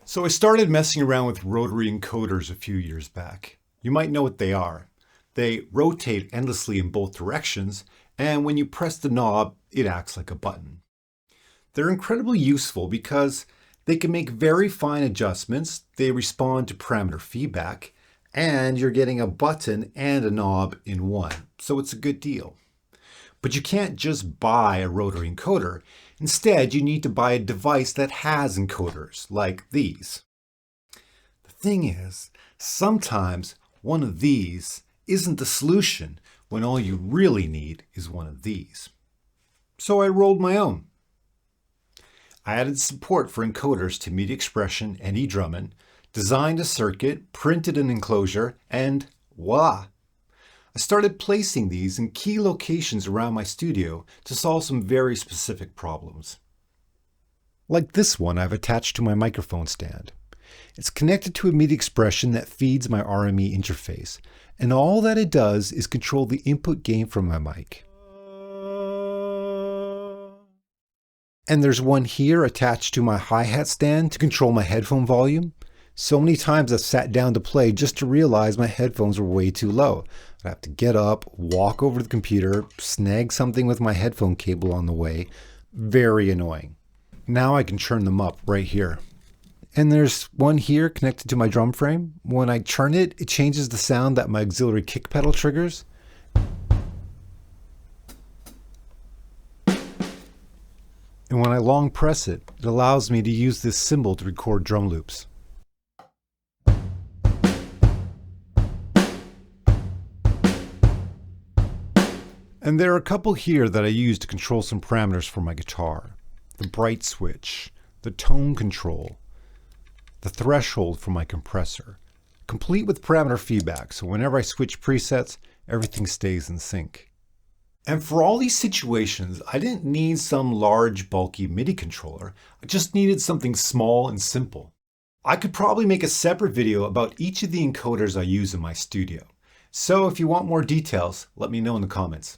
So I started messing around with rotary encoders a few years back. You might know what they are. They rotate endlessly in both directions, and when you press the knob, it acts like a button. They're incredibly useful because they can make very fine adjustments, they respond to parameter feedback, and you're getting a button and a knob in one, so it's a good deal. But you can't just buy a rotary encoder. Instead, you need to buy a device that has encoders, like these. The thing is, sometimes one of these isn't the solution when all you really need is one of these. So I rolled my own. I added support for encoders to MIDI expression and eDRUMin, designed a circuit, printed an enclosure, and voila! I started placing these in key locations around my studio to solve some very specific problems. Like this one I've attached to my microphone stand. It's connected to a MIDI expression that feeds my RME interface, and all that it does is control the input gain from my mic. And there's one here attached to my hi-hat stand to control my headphone volume. So many times I've sat down to play just to realize my headphones were way too low. I'd have to get up, walk over to the computer, snag something with my headphone cable on the way. Very annoying. Now I can turn them up right here. And there's one here connected to my drum frame. When I turn it, it changes the sound that my auxiliary kick pedal triggers. And when I long press it, it allows me to use this cymbal to record drum loops. And there are a couple here that I use to control some parameters for my guitar. The bright switch, the tone control, the threshold for my compressor, complete with parameter feedback, so whenever I switch presets, everything stays in sync. And for all these situations, I didn't need some large, bulky MIDI controller. I just needed something small and simple. I could probably make a separate video about each of the encoders I use in my studio. So if you want more details, let me know in the comments.